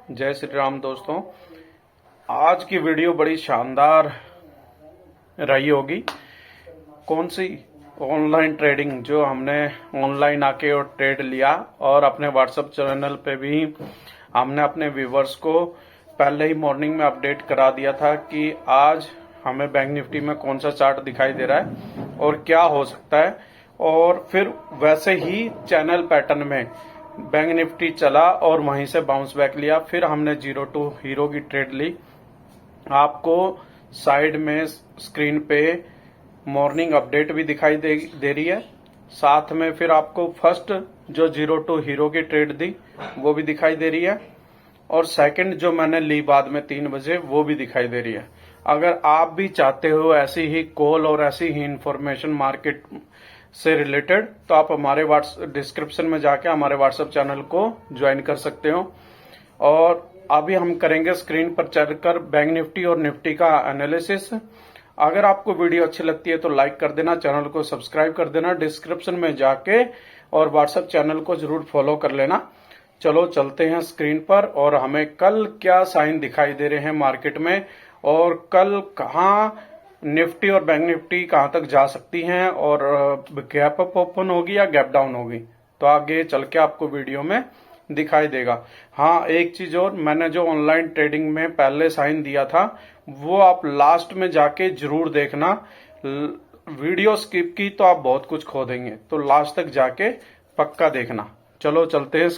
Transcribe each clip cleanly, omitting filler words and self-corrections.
जय श्री राम दोस्तों। आज की वीडियो बड़ी शानदार रही होगी। कौन सी? ऑनलाइन ट्रेडिंग, जो हमने ऑनलाइन आके और ट्रेड लिया और अपने व्हाट्सएप चैनल पे भी हमने अपने व्यूवर्स को पहले ही मॉर्निंग में अपडेट करा दिया था कि आज हमें बैंक निफ्टी में कौन सा चार्ट दिखाई दे रहा है और क्या हो सकता है। और फिर वैसे ही चैनल पैटर्न में बैंक निफ्टी चला और वहीं से बाउंस बैक लिया। फिर हमने 02 हीरो की ट्रेड ली। आपको साइड में स्क्रीन पे मॉर्निंग अपडेट भी दिखाई दे रही है। साथ में फिर आपको फर्स्ट जो 02 हीरो की ट्रेड दी वो भी दिखाई दे रही है, और सेकंड जो मैंने ली बाद में 3 बजे वो भी दिखाई दे रही है। अगर आप भी चाहते हो ऐसी ही कॉल और ऐसी ही इंफॉर्मेशन मार्केट से रिलेटेड, तो आप हमारे डिस्क्रिप्शन में जाके हमारे व्हाट्सएप चैनल को ज्वाइन कर सकते हो। और अभी हम करेंगे स्क्रीन पर चलकर बैंक निफ्टी और निफ्टी का एनालिसिस। अगर आपको वीडियो अच्छी लगती है तो लाइक कर देना, चैनल को सब्सक्राइब कर देना, डिस्क्रिप्शन में जाके और व्हाट्सएप चैनल को जरूर फॉलो कर लेना। चलो चलते हैं स्क्रीन पर और हमें कल क्या साइन दिखाई दे रहे हैं मार्केट में, और कल कहां निफ्टी और बैंक निफ्टी कहां तक जा सकती हैं, और गैप अप ओपन होगी या गैप डाउन होगी, तो आगे चल के आपको वीडियो में दिखाई देगा। हाँ, एक चीज और, मैंने जो ऑनलाइन ट्रेडिंग में पहले साइन दिया था वो आप लास्ट में जाके जरूर देखना। वीडियो स्किप की तो आप बहुत कुछ खो देंगे, तो लास्ट तक जाके पक्का देखना। चलो चलते हैं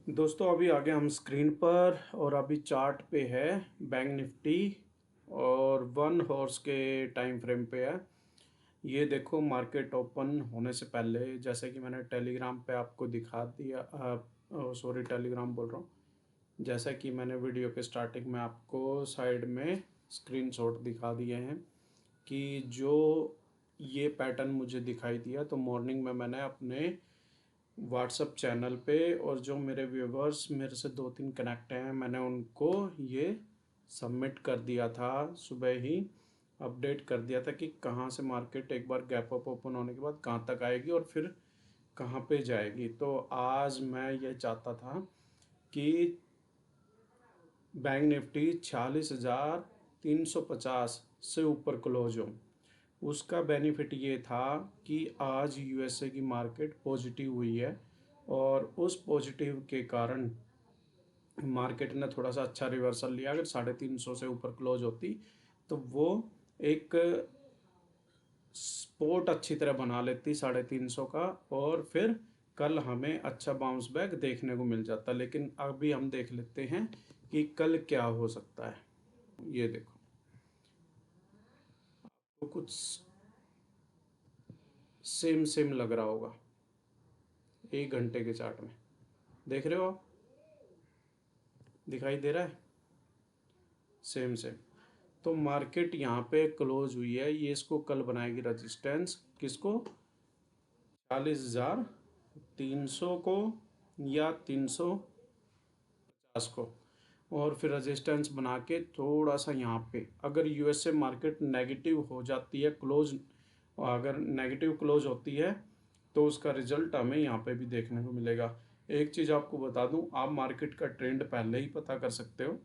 दोस्तों। अभी आगे हम स्क्रीन पर, और अभी चार्ट पे है बैंक निफ्टी और 1 हॉर्स के टाइम फ्रेम पे है। ये देखो, मार्केट ओपन होने से पहले, जैसे कि मैंने टेलीग्राम पे आपको दिखा दिया, सॉरी टेलीग्राम बोल रहा हूँ, जैसा कि मैंने वीडियो के स्टार्टिंग में आपको साइड में स्क्रीनशॉट दिखा दिए हैं कि जो ये पैटर्न मुझे दिखाई दिया, तो मॉर्निंग में मैंने अपने व्हाट्सएप चैनल पे, और जो मेरे व्यूवर्स मेरे से 2-3 कनेक्ट हैं, मैंने उनको ये सबमिट कर दिया था। सुबह ही अपडेट कर दिया था कि कहाँ से मार्केट एक बार गैप अप ओपन होने के बाद कहाँ तक आएगी और फिर कहाँ पे जाएगी। तो आज मैं ये चाहता था कि बैंक निफ्टी 46,350 से ऊपर क्लोज हो। उसका बेनिफिट ये था कि आज यूएसए की मार्केट पॉजिटिव हुई है, और उस पॉजिटिव के कारण मार्केट ने थोड़ा सा अच्छा रिवर्सल लिया। अगर 350 से ऊपर क्लोज होती तो वो एक स्पोर्ट अच्छी तरह बना लेती 350 का, और फिर कल हमें अच्छा बाउंस बैक देखने को मिल जाता। लेकिन अभी हम देख लेते हैं कि कल क्या हो सकता है। ये देखो, तो कुछ सेम सेम लग रहा होगा 1 घंटे के चार्ट में। देख रहे हो आप? दिखाई दे रहा है सेम सेम। तो मार्केट यहाँ पे क्लोज हुई है, ये इसको कल बनाएगी रेजिस्टेंस, किसको? 40,300 को या 350 को, और फिर रेजिस्टेंस बना के थोड़ा सा यहाँ पे, अगर यूएसए मार्केट नेगेटिव हो जाती है क्लोज, अगर नेगेटिव क्लोज होती है तो उसका रिजल्ट हमें यहाँ पे भी देखने को मिलेगा। एक चीज़ आपको बता दूं, आप मार्केट का ट्रेंड पहले ही पता कर सकते हो।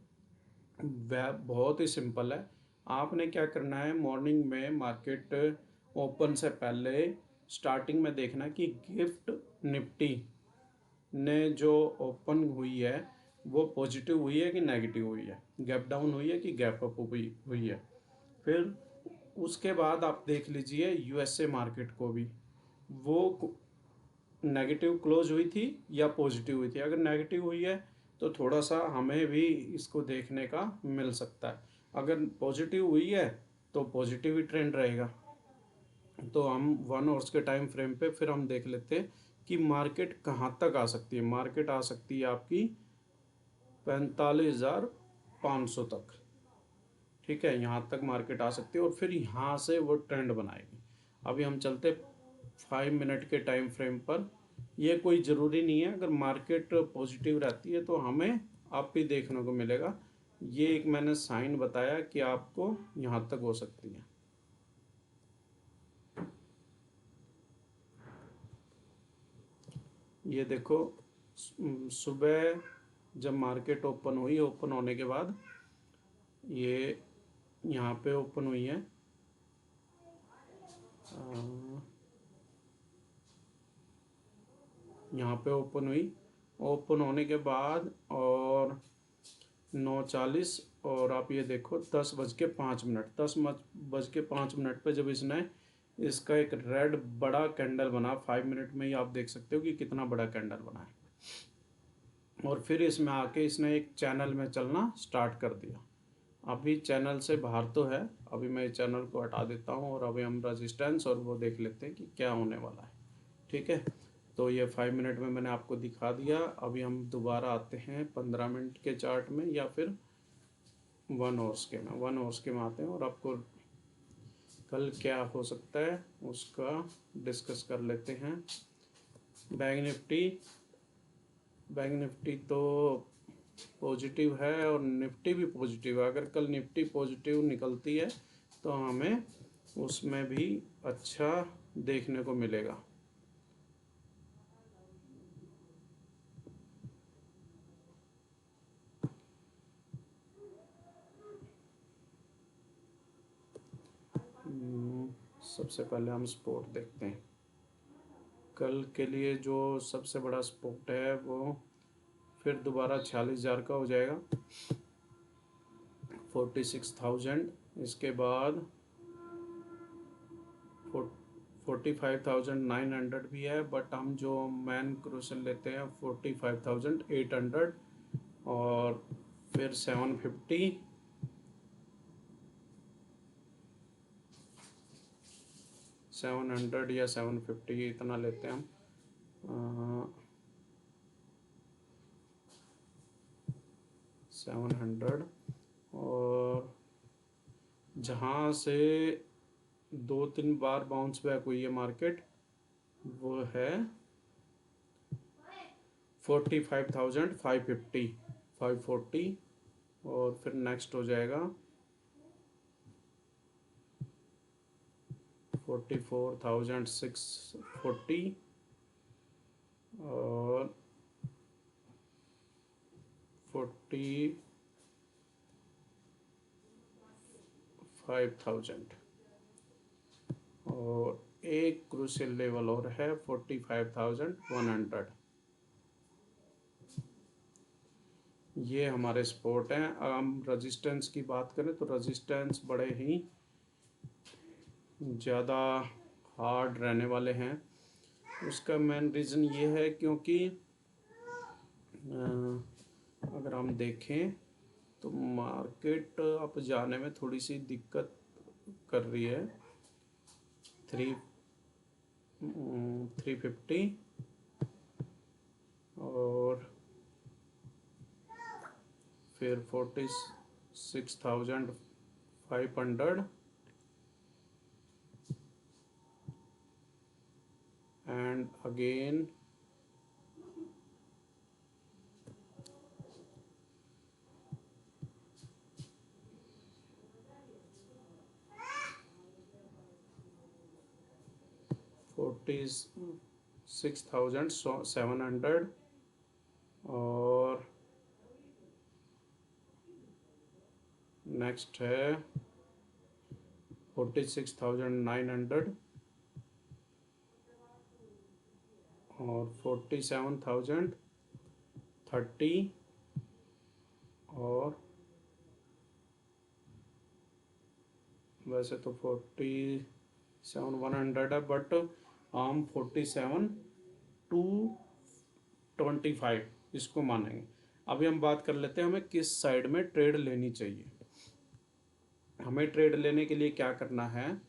वह बहुत ही सिंपल है। आपने क्या करना है, मॉर्निंग में मार्केट ओपन से पहले स्टार्टिंग में देखना कि गिफ्ट निफ्टी ने जो ओपन हुई है वो पॉजिटिव हुई है कि नेगेटिव हुई है, गैप डाउन हुई है कि गैप अप हुई है। फिर उसके बाद आप देख लीजिए यूएसए मार्केट को भी, वो नेगेटिव क्लोज हुई थी या पॉजिटिव हुई थी। अगर नेगेटिव हुई है तो थोड़ा सा हमें भी इसको देखने का मिल सकता है। अगर पॉजिटिव हुई है तो पॉजिटिव ही ट्रेंड रहेगा। तो हम 1 आवर्स के टाइम फ्रेम पे फिर हम देख लेते हैं कि मार्केट कहाँ तक आ सकती है। मार्केट आ सकती है आपकी 45,500 तक। ठीक है, यहाँ तक मार्केट आ सकती है और फिर यहाँ से वो ट्रेंड बनाएगी। अभी हम चलते 5 मिनट के टाइम फ्रेम पर। ये कोई ज़रूरी नहीं है, अगर मार्केट पॉजिटिव रहती है तो हमें आप भी देखने को मिलेगा। ये एक मैंने साइन बताया कि आपको यहाँ तक हो सकती है। ये देखो, सुबह जब मार्केट ओपन हुई, ओपन होने के बाद ये यहाँ पे ओपन हुई है, यहाँ पे ओपन हुई। ओपन होने के बाद और 9:40, और आप ये देखो 10:05, 10:05 पे जब इसने इसका एक रेड बड़ा कैंडल बना, 5 मिनट में ही आप देख सकते हो कि कितना बड़ा कैंडल बना है। और फिर इसमें आके इसने एक चैनल में चलना स्टार्ट कर दिया। अभी चैनल से बाहर तो है, अभी मैं चैनल को हटा देता हूँ और अभी हम रेजिस्टेंस और वो देख लेते हैं कि क्या होने वाला है। ठीक है, तो ये 5 मिनट में मैंने आपको दिखा दिया। अभी हम दोबारा आते हैं 15 मिनट के चार्ट में या फिर 1 आवर्स के में, 1 आवर्स के में आते हैं और आपको कल क्या हो सकता है उसका डिस्कस कर लेते हैं। बैंक निफ्टी तो पॉजिटिव है और निफ्टी भी पॉजिटिव है। अगर कल निफ्टी पॉजिटिव निकलती है तो हमें उसमें भी अच्छा देखने को मिलेगा। सबसे पहले हम स्पोर्ट देखते हैं। कल के लिए जो सबसे बड़ा स्पोर्ट है वो फिर दोबारा 46,000 का हो जाएगा, 46,000। इसके बाद 45,900 भी है, बट हम जो मैन क्रूसल लेते हैं 45,800, और फिर 700 या 750 इतना लेते हैं हम, 700। और जहाँ से 2-3 बार बाउंस बैक हुई है मार्केट वो है 45,550, 540, और फिर नेक्स्ट हो जाएगा 44,640 और 45,000, और एक क्रूशियल लेवल और है 45,100। ये हमारे सपोर्ट हैं। हम रेजिस्टेंस की बात करें तो रेजिस्टेंस बड़े ही ज़्यादा हार्ड रहने वाले हैं। उसका मेन रीज़न ये है क्योंकि अगर हम देखें तो मार्केट अब जाने में थोड़ी सी दिक्कत कर रही है। 350 और फिर 46,500 and again 46,700 और नेक्स्ट है 46,900 और 47,030 और वैसे तो 47,100 है, बट हम 47,225 इसको मानेंगे। अभी हम बात कर लेते हैं हमें किस साइड में ट्रेड लेनी चाहिए। हमें ट्रेड लेने के लिए क्या करना है,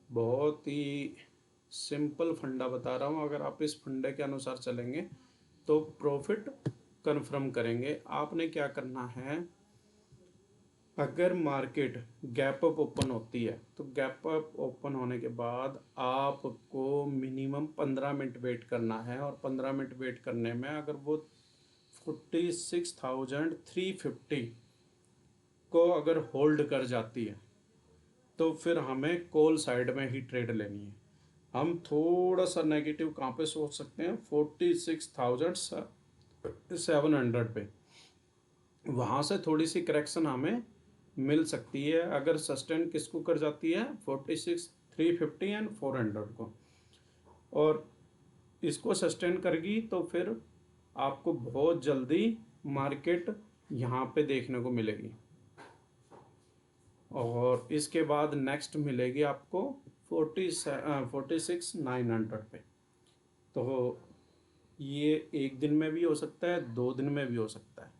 बहुत ही सिंपल फंडा बता रहा हूँ। अगर आप इस फंडे के अनुसार चलेंगे तो प्रॉफिट कन्फर्म करेंगे। आपने क्या करना है, अगर मार्केट गैप अप ओपन होती है तो गैप अप ओपन होने के बाद आपको मिनिमम 15 मिनट वेट करना है, और 15 मिनट वेट करने में अगर वो 46,350 को अगर होल्ड कर जाती है तो फिर हमें कॉल साइड में ही ट्रेड लेनी है। हम थोड़ा सा नेगेटिव कहाँ पे सोच सकते हैं, 46,700 पे, वहाँ से थोड़ी सी करेक्शन हमें मिल सकती है अगर सस्टेन किसको कर जाती है, 46,350 एंड 400 को, और इसको सस्टेन करेगी तो फिर आपको बहुत जल्दी मार्केट यहाँ पे देखने को मिलेगी, और इसके बाद नेक्स्ट मिलेगी आपको 46,900 पे। तो ये एक दिन में भी हो सकता है, 2 दिन में भी हो सकता है।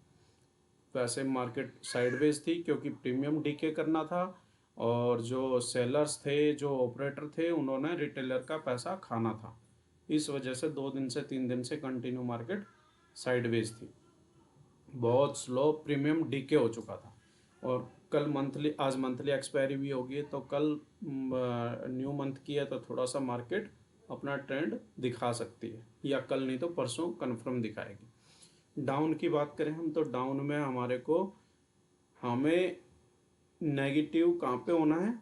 वैसे मार्केट साइडवेज थी क्योंकि प्रीमियम डीके करना था, और जो सेलर्स थे, जो ऑपरेटर थे, उन्होंने रिटेलर का पैसा खाना था। इस वजह से 2 दिन से 3 दिन से कंटिन्यू मार्केट साइडवेज थी, बहुत स्लो प्रीमियम डीके हो चुका था। और कल मंथली, आज मंथली एक्सपायरी भी होगी, तो कल न्यू मंथ की है तो थोड़ा सा मार्केट अपना ट्रेंड दिखा सकती है, या कल नहीं तो परसों कन्फर्म दिखाएगी। डाउन की बात करें हम, तो डाउन में हमें नेगेटिव कहाँ पे होना है,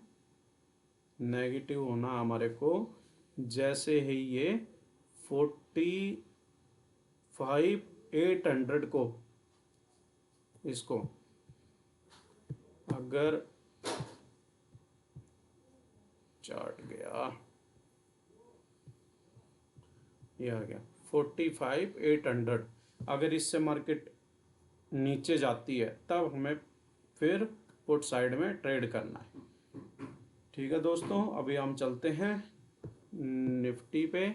नेगेटिव होना हमारे को जैसे ही ये 45,800 को, इसको अगर चार्ट गया, ये आ गया 45,800, अगर इससे मार्केट नीचे जाती है तब हमें फिर पुट साइड में ट्रेड करना है। ठीक है दोस्तों, अभी हम चलते हैं निफ्टी पे,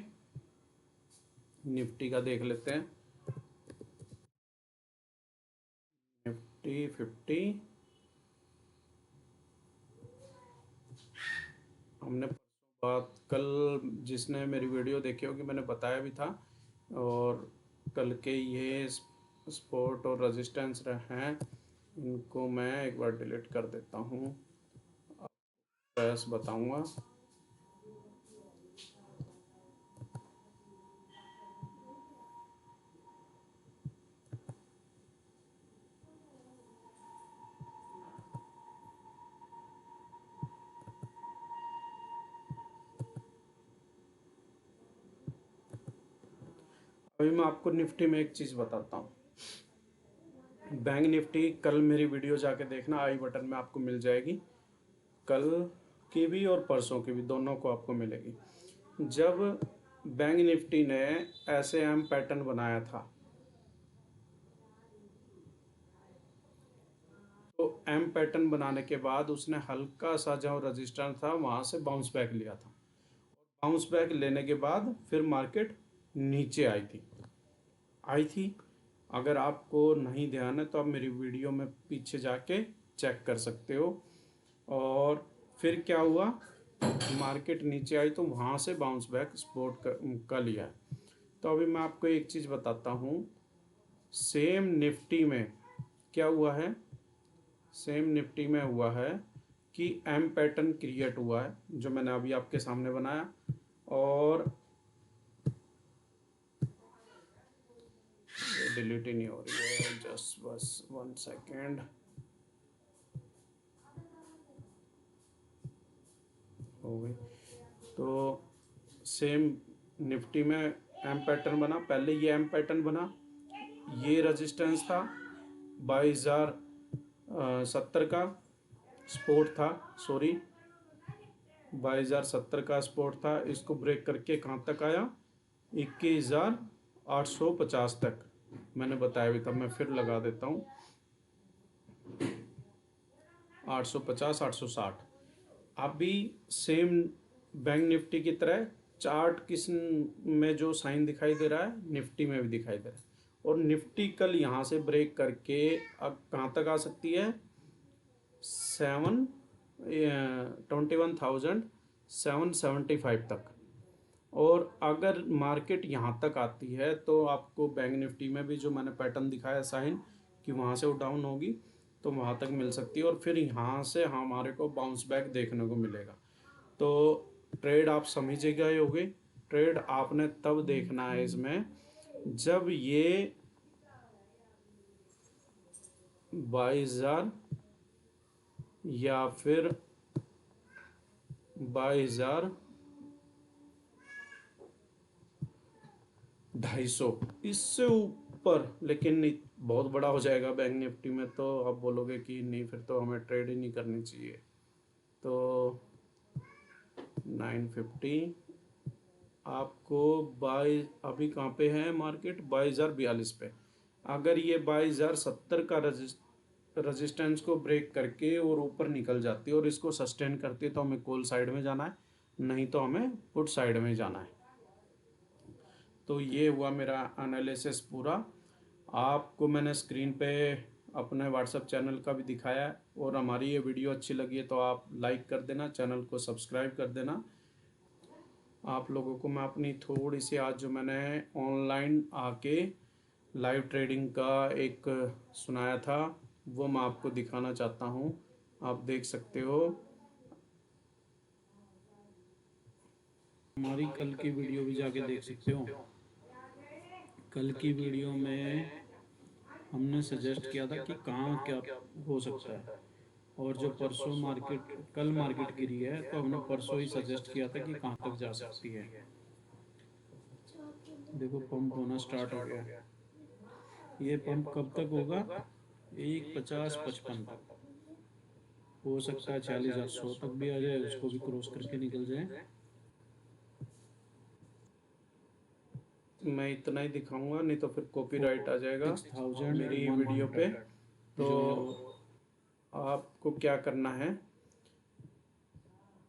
निफ्टी का देख लेते हैं। निफ्टी 50 हमने बात कल, जिसने मेरी वीडियो देखी होगी, मैंने बताया भी था, और कल के ये सपोर्ट और रेजिस्टेंस रहे हैं, इनको मैं एक बार डिलीट कर देता हूँ, प्रेस बताऊँगा। अभी मैं आपको निफ्टी में एक चीज़ बताता हूँ। बैंक निफ्टी कल मेरी वीडियो जाके देखना, आई बटन में आपको मिल जाएगी, कल की भी और परसों की भी, दोनों को आपको मिलेगी। जब बैंक निफ्टी ने ऐसे एम पैटर्न बनाया था, तो एम पैटर्न बनाने के बाद उसने हल्का सा जो रजिस्टेंस था वहाँ से बाउंस बैक लिया था, बाउंस बैक लेने के बाद फिर मार्केट नीचे आई थी। अगर आपको नहीं ध्यान है तो आप मेरी वीडियो में पीछे जाके चेक कर सकते हो। और फिर क्या हुआ, मार्केट नीचे आई तो वहाँ से बाउंस बैक सपोर्ट का लिया है। तो अभी मैं आपको एक चीज़ बताता हूँ, सेम निफ्टी में क्या हुआ है, सेम निफ्टी में हुआ है कि एम पैटर्न क्रिएट हुआ है, जो मैंने अभी आपके सामने बनाया, और डिलीट ही नहीं हो रही है, जस्ट बस 1 सेकेंड, हो गई। तो सेम निफ्टी में एम पैटर्न बना, पहले ये एम पैटर्न बना, ये रेजिस्टेंस था 22,070 का सपोर्ट था, सॉरी 22,070 का सपोर्ट था, इसको ब्रेक करके कहाँ तक आया, 21,850 तक। मैंने बताया भी था, मैं फिर लगा देता हूँ, 850, 860। अभी सेम बैंक निफ्टी की तरह चार्ट किस में जो साइन दिखाई दे रहा है, निफ्टी में भी दिखाई दे रहा है, और निफ्टी कल यहाँ से ब्रेक करके अब कहाँ तक आ सकती है, 21,775 तक। और अगर मार्केट यहाँ तक आती है तो आपको बैंक निफ्टी में भी जो मैंने पैटर्न दिखाया साइन कि वहाँ से वो डाउन होगी, तो वहाँ तक मिल सकती है, और फिर यहाँ से हमारे को बाउंस बैक देखने को मिलेगा। तो ट्रेड आप समझ गए होगे, ट्रेड आपने तब देखना है इसमें जब ये 22,000 या फिर 22,000 250, इससे ऊपर लेकिन नहीं, बहुत बड़ा हो जाएगा बैंक निफ्टी में, तो आप बोलोगे कि नहीं फिर तो हमें ट्रेड ही नहीं करनी चाहिए। तो 950 आपको बाई, अभी कहाँ पे है मार्केट, 22,042 पे। अगर ये 22,070 का रजिस्टेंस को ब्रेक करके और ऊपर निकल जाती है और इसको सस्टेन करती है तो हमें कॉल साइड में जाना है, नहीं तो हमें पुट साइड में जाना है। तो ये हुआ मेरा एनालिसिस पूरा। आपको मैंने स्क्रीन पे अपने व्हाट्सएप चैनल का भी दिखाया है, और हमारी ये वीडियो अच्छी लगी है तो आप लाइक कर देना, चैनल को सब्सक्राइब कर देना। आप लोगों को मैं अपनी थोड़ी सी आज जो मैंने ऑनलाइन आके लाइव ट्रेडिंग का एक सुनाया था वो मैं आपको दिखाना चाहता हूँ। आप देख सकते हो, हमारी कल की वीडियो भी जाके देख सकते हो। कल की वीडियो में हमने सजेस्ट किया था कि कहाँ क्या हो सकता है, और जो परसों मार्केट, कल मार्केट गिरी है तो हमने परसों ही सजेस्ट किया था कि कहाँ तक जा सकती है। देखो पंप होना स्टार्ट हो गया। ये पंप कब तक होगा, 1,50-55 तक हो सकता है, 40,800 तक भी आ जाए, उसको भी क्रॉस करके निकल जाए। मैं इतना ही दिखाऊंगा, नहीं तो फिर कॉपीराइट आ जाएगा 6,100 मेरी वीडियो पे। तो आपको क्या करना है,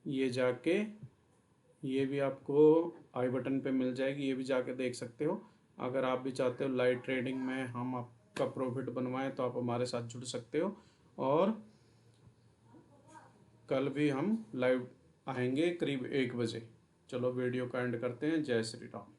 ये जाके, ये भी आपको आई बटन पे मिल जाएगी, ये भी जाके देख सकते हो। अगर आप भी चाहते हो लाइव ट्रेडिंग में हम आपका प्रॉफिट बनवाएं तो आप हमारे साथ जुड़ सकते हो। और कल भी हम लाइव आएंगे करीब 1 बजे। चलो वीडियो का एंड करते हैं। जय श्री राम।